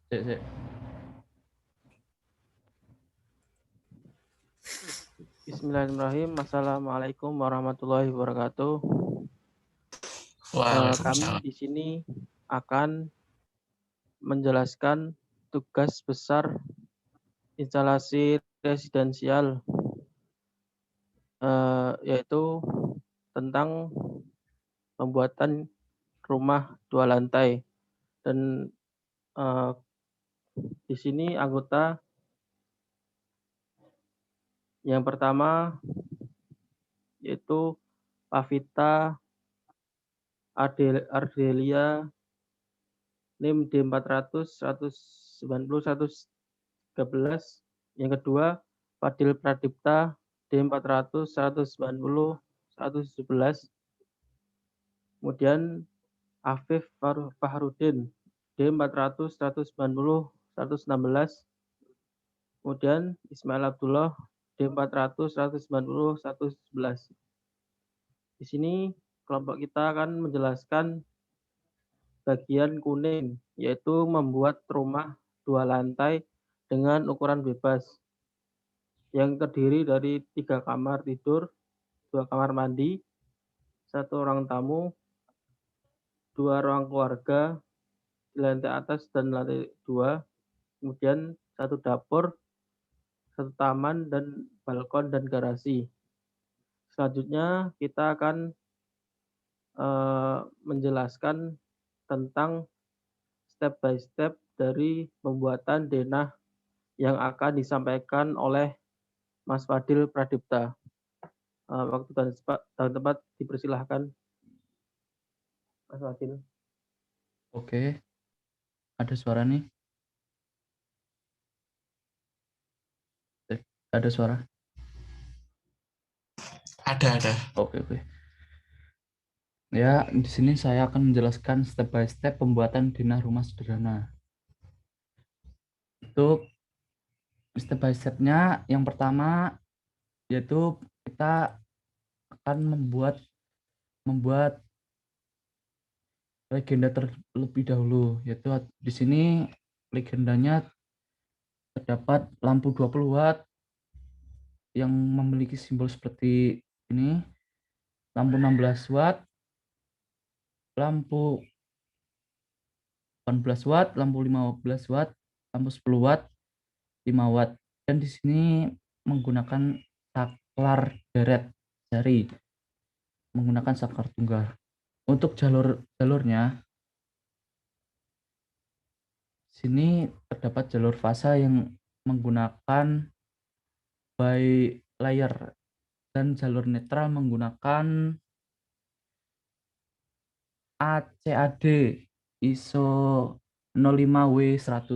Sik, sik. Bismillahirrahmanirrahim. Assalamualaikum warahmatullahi wabarakatuh. Kami Waalaikumsalam. di sini akan menjelaskan tugas besar instalasi residensial, yaitu tentang pembuatan rumah 2 lantai. Dan eh, di sini anggota yang pertama yaitu Pavita Ardelia, NIM D400 190 113. Yang kedua, Fadil Pradipta D400 190 117. Kemudian Afif Fahrudin D400 190 116. Kemudian Ismail Abdullah D400 190 111. Di sini kelompok kita akan menjelaskan bagian kuning, yaitu membuat rumah 2 lantai dengan ukuran bebas yang terdiri dari 3 kamar tidur, 2 kamar mandi, 1 ruang tamu, 2 ruang keluarga di lantai atas dan lantai 2, kemudian 1 dapur, 1 taman dan balkon dan garasi. Selanjutnya kita akan menjelaskan tentang step by step dari pembuatan denah yang akan disampaikan oleh Mas Fadil Pradipta. Waktu dan tempat dipersilahkan, Mas Fadil. Oke, ada suara nih. Ada suara. Ada. Oke, oke. Ya, di sini saya akan menjelaskan step by step pembuatan denah rumah sederhana. Untuk step by step-nya, yang pertama yaitu kita akan membuat legenda terlebih dahulu, yaitu di sini legendanya terdapat lampu 20 watt yang memiliki simbol seperti ini, lampu 16 watt, lampu 18 watt, lampu 15 watt, lampu 10 watt, 5 watt. Dan di sini menggunakan saklar deret jari, menggunakan saklar tunggal. Untuk jalurnya, sini terdapat jalur fasa yang menggunakan by layer dan jalur netral menggunakan ACAD ISO 05W100,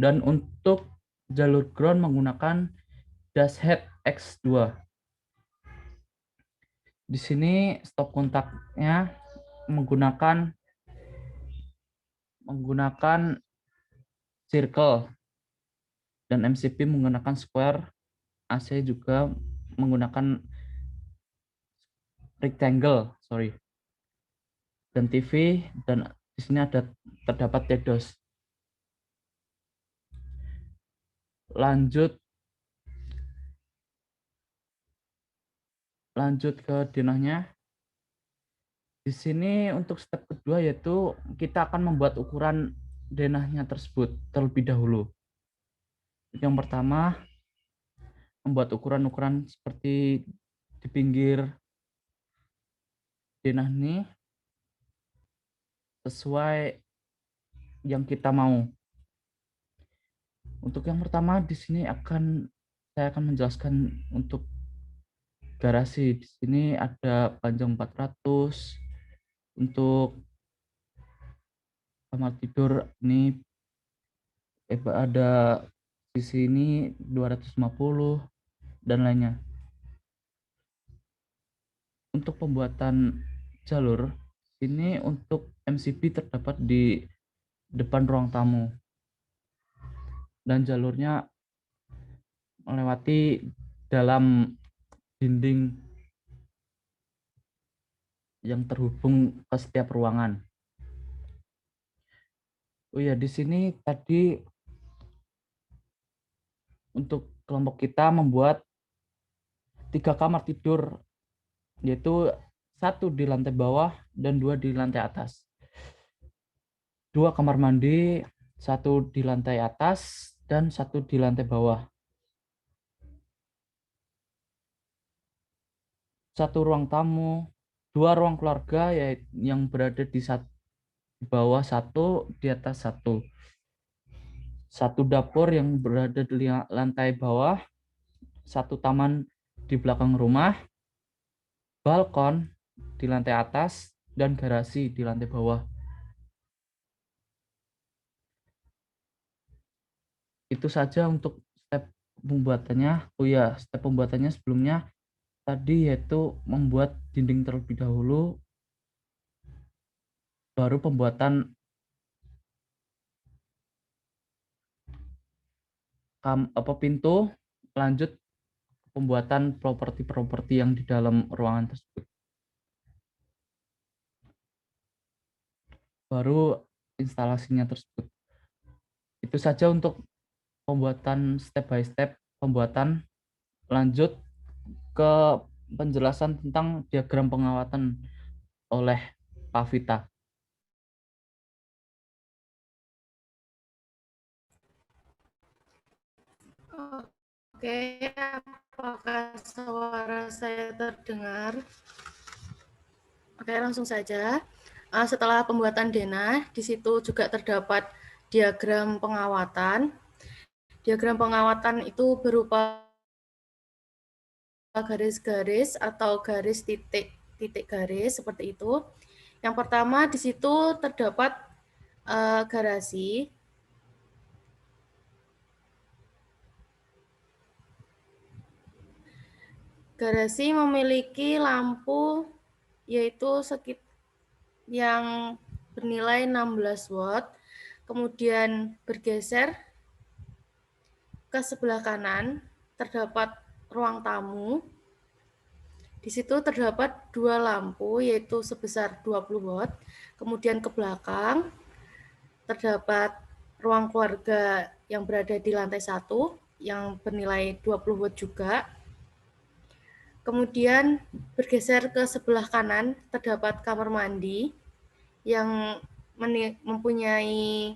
dan untuk jalur ground menggunakan dashhead X2. Di sini stop kontaknya menggunakan circle dan MCP menggunakan square. AC juga menggunakan rectangle, dan TV, dan di sini terdapat TDOS. Lanjut ke denahnya. Di sini untuk step kedua yaitu kita akan membuat ukuran denahnya tersebut terlebih dahulu. Yang pertama, membuat ukuran-ukuran seperti di pinggir denah ini sesuai yang kita mau. Untuk yang pertama di sini saya akan menjelaskan untuk garasi. Di sini ada panjang 400, untuk kamar tidur ini ada sisi ini 250 dan lainnya. Untuk pembuatan jalur ini, untuk MCB terdapat di depan ruang tamu dan jalurnya melewati dalam dinding yang terhubung ke setiap ruangan. Oh ya, di sini tadi untuk kelompok kita membuat 3 kamar tidur, yaitu 1 di lantai bawah dan 2 di lantai atas. 2 kamar mandi, 1 di lantai atas dan 1 di lantai bawah. 1 ruang tamu, 2 ruang keluarga yang berada di bawah 1, di atas 1. 1 dapur yang berada di lantai bawah, 1 taman di belakang rumah, balkon di lantai atas, dan garasi di lantai bawah. Itu saja untuk step pembuatannya. Oh ya, step pembuatannya sebelumnya tadi yaitu membuat dinding terlebih dahulu, baru pembuatan pintu, lanjut pembuatan properti-properti yang di dalam ruangan tersebut. Baru instalasinya tersebut. Itu saja untuk pembuatan step by step pembuatan. Lanjut ke penjelasan tentang diagram pengawatan oleh Pak Vita. Oke, apakah suara saya terdengar? Oke, langsung saja. Setelah pembuatan denah, di situ juga terdapat diagram pengawatan. Diagram pengawatan itu berupa garis-garis atau garis titik garis seperti itu. Yang pertama di situ terdapat garasi. Garasi memiliki lampu yaitu yang bernilai 16 watt, kemudian bergeser ke sebelah kanan terdapat ruang tamu. Di situ terdapat 2 lampu yaitu sebesar 20 watt, kemudian ke belakang terdapat ruang keluarga yang berada di lantai 1 yang bernilai 20 watt juga. Kemudian bergeser ke sebelah kanan terdapat kamar mandi yang mempunyai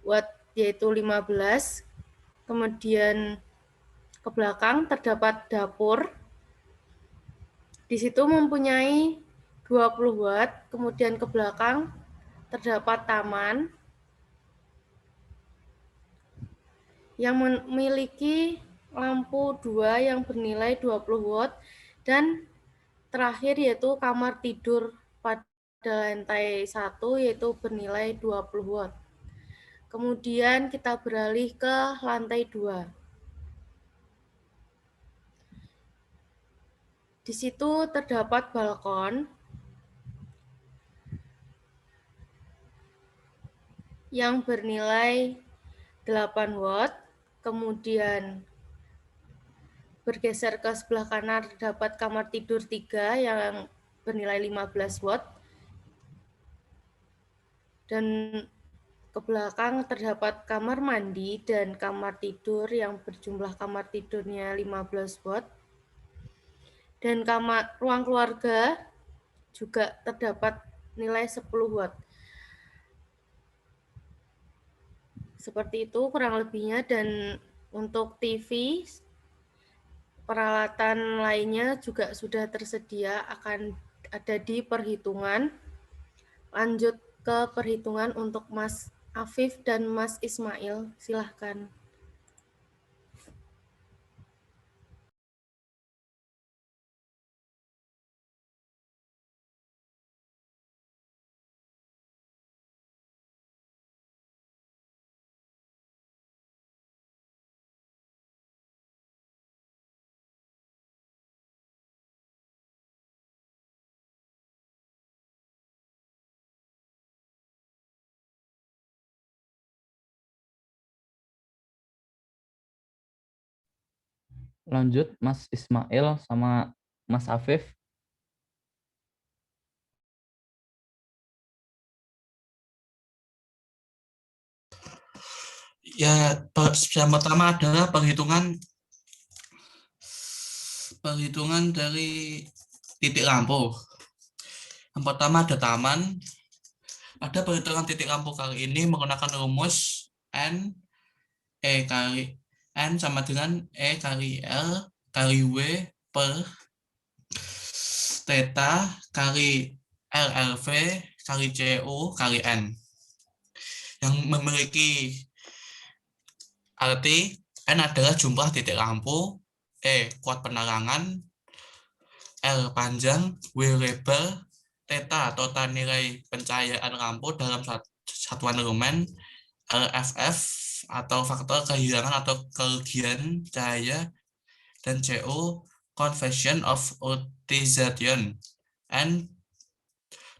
watt yaitu 15. Kemudian ke belakang terdapat dapur. Di situ mempunyai 20 watt. Kemudian ke belakang terdapat taman yang memiliki lampu 2 yang bernilai 20 watt, dan terakhir yaitu kamar tidur pada lantai 1 yaitu bernilai 20 watt. Kemudian kita beralih ke lantai 2. Di situ terdapat balkon yang bernilai 8 watt. Kemudian bergeser ke sebelah kanan terdapat kamar tidur 3 yang bernilai 15 watt. Dan ke belakang terdapat kamar mandi dan kamar tidur yang berjumlah kamar tidurnya 15 watt. Dan ruang keluarga juga terdapat nilai 10 watt. Seperti itu kurang lebihnya, dan untuk TV peralatan lainnya juga sudah tersedia, akan ada di perhitungan. Lanjut ke perhitungan untuk Mas Afif dan Mas Ismail, silahkan. Lanjut Mas Ismail sama Mas Afif. Ya, yang pertama adalah perhitungan dari titik lampu. Yang pertama ada taman. Pada perhitungan titik lampu kali ini menggunakan rumus N sama dengan E kali L kali W per theta kali LLV kali CO kali N, yang memiliki arti N adalah jumlah titik lampu, E kuat penerangan, L panjang, W lebar, theta total nilai pencahayaan lampu dalam satuan lumen, LFF atau faktor kehilangan atau kerugian cahaya, dan CO conversion of utilization.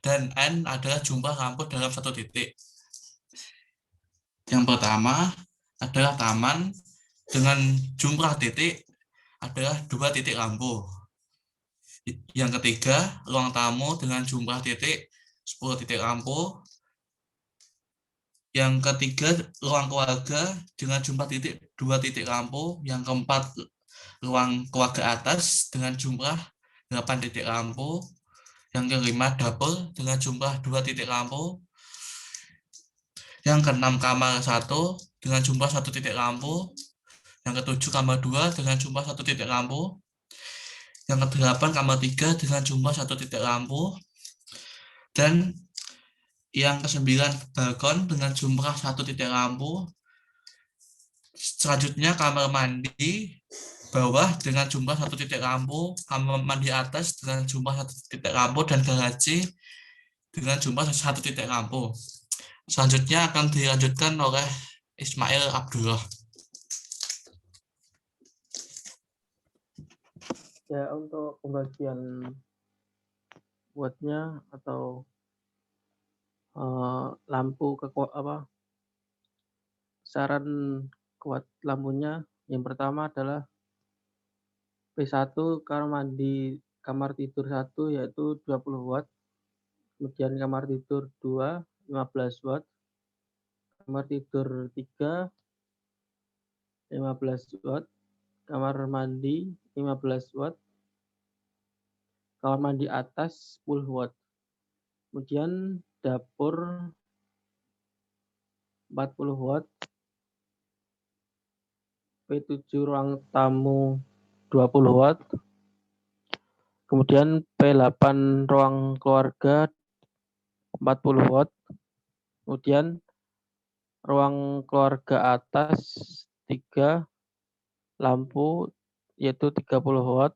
Dan N adalah jumlah lampu dalam satu titik. Yang pertama adalah taman dengan jumlah titik adalah 2 titik lampu. Yang ketiga, ruang tamu dengan jumlah titik 10 titik lampu. Yang ketiga, ruang keluarga dengan jumlah titik 2 titik lampu. Yang keempat, ruang keluarga atas dengan jumlah 8 titik lampu. Yang kelima, dapur dengan jumlah 2 titik lampu. Yang keenam, kamar 1 dengan jumlah 1 titik lampu. Yang ketujuh, kamar 2 dengan jumlah 1 titik lampu. Yang kedelapan, kamar 3 dengan jumlah 1 titik lampu. Dan yang kesembilan, balkon dengan jumlah 1 titik lampu. Selanjutnya, kamar mandi bawah dengan jumlah 1 titik lampu, kamar mandi atas dengan jumlah 1 titik lampu, dan garasi dengan jumlah 1 titik lampu. Selanjutnya akan dilanjutkan oleh Ismail Abdullah. Ya, untuk pembagian wattnya atau lampu saran kuat lampunya, yang pertama adalah P1 kamar tidur 1 yaitu 20 watt, kemudian kamar tidur 2 15 watt, kamar tidur 3 15 watt, kamar mandi 15 watt, kamar mandi atas 10 watt. Kemudian dapur 40 watt, P7 ruang tamu 20 watt, kemudian P8 ruang keluarga 40 watt, kemudian ruang keluarga atas 3 lampu yaitu 30 watt,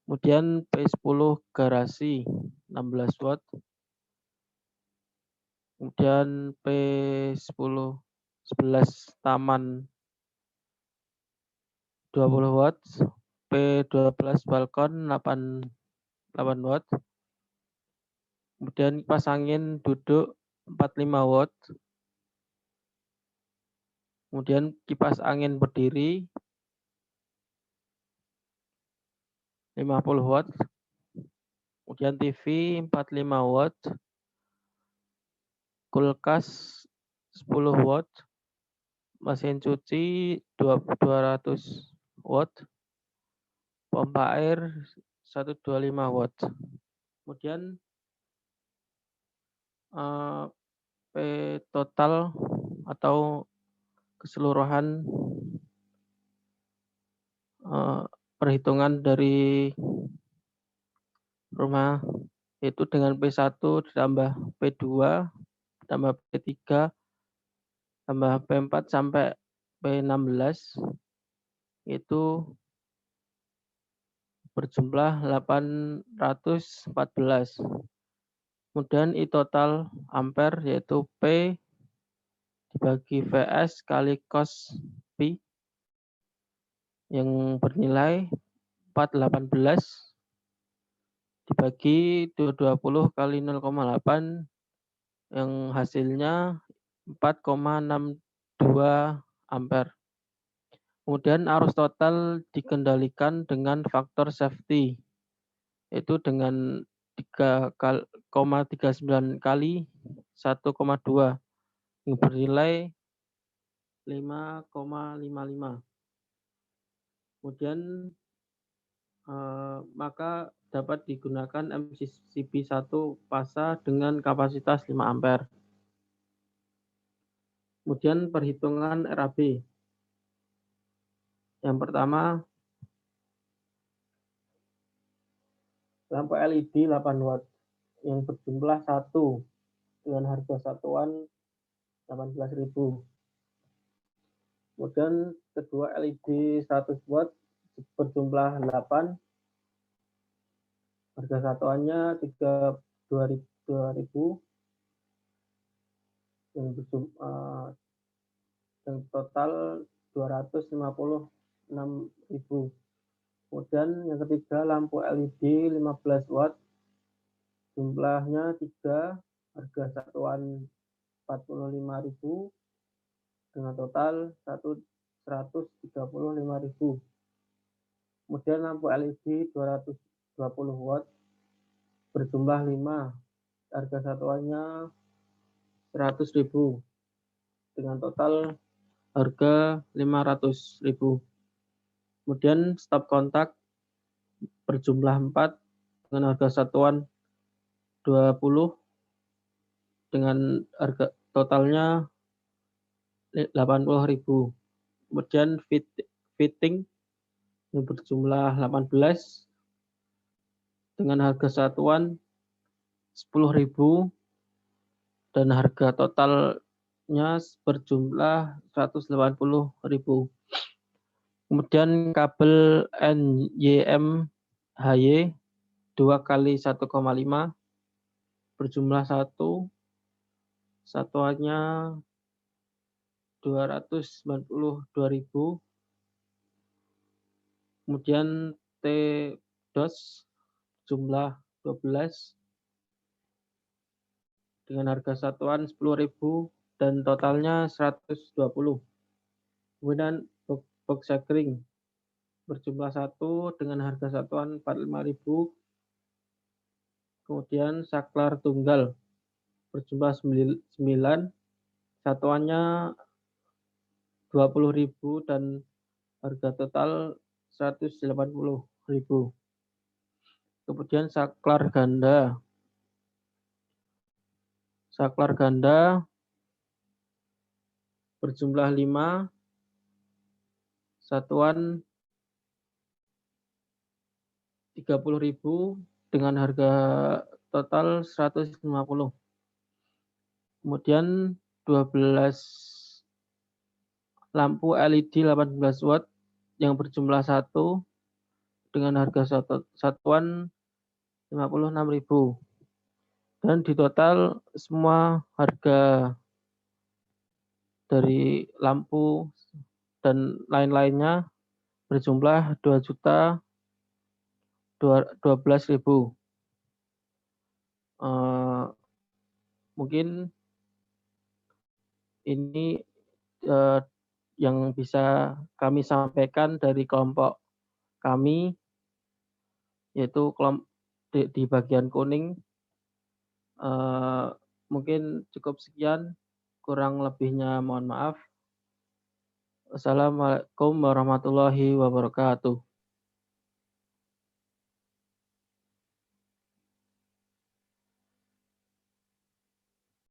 kemudian P10 garasi 16 watt, kemudian P10 11 taman 20 watt, P12 balkon 8 watt, kemudian kipas angin duduk 45 watt, kemudian kipas angin berdiri 50 watt, kemudian TV 45 watt, kulkas 10 watt, mesin cuci 200 watt, pompa air 125 watt. Kemudian P total atau keseluruhan perhitungan dari rumah itu dengan P1 ditambah P2 tambah P3 tambah P4 sampai P16 itu berjumlah 814. Kemudian I total ampere yaitu P dibagi Vs kali cos pi yang bernilai 418 dibagi 220 kali 0,8 yang hasilnya 4,62 ampere. Kemudian arus total dikendalikan dengan faktor safety yaitu dengan 3,39 kali 1,2 yang bernilai 5,55. Kemudian maka dapat digunakan MCB 1 fasa dengan kapasitas 5 ampere. Kemudian perhitungan RAB. Yang pertama, lampu LED 8 watt yang berjumlah 1 dengan harga satuan 18.000. Kemudian kedua LED 100 watt berjumlah 8, harga satuannya 32.000 dan total 256.000. Kemudian yang ketiga lampu LED 15 watt jumlahnya 3, harga satuan 45.000 dengan total 135.000. Kemudian lampu LED 220 watt berjumlah 5, harga satuannya 100.000 dengan total harga 500.000. Kemudian stop kontak berjumlah 4 dengan harga satuan 20 dengan harga totalnya 80.000. Kemudian fitting yang berjumlah 18 dengan harga satuan 10.000 dan harga totalnya berjumlah 180.000. Kemudian kabel NYM-HY 2 kali 1,5 berjumlah 1, satuannya 292.000. Kemudian T-DOS jumlah 12 dengan harga satuan 10.000 dan totalnya 120. Kemudian box sakring berjumlah 1 dengan harga satuan 45.000. Kemudian saklar tunggal berjumlah 9, satuannya 20.000 dan harga total 180.000. Kemudian saklar ganda. Saklar ganda berjumlah 5, satuan 30.000 dengan harga total 150. Kemudian 12 lampu LED 18 watt yang berjumlah 1 dengan harga satuan 56.000. Dan di total semua harga dari lampu dan lain-lainnya berjumlah 2.012.000. Mungkin ini yang bisa kami sampaikan dari kelompok kami, yaitu di bagian kuning. Mungkin cukup sekian, kurang lebihnya mohon maaf. Wassalamualaikum warahmatullahi wabarakatuh.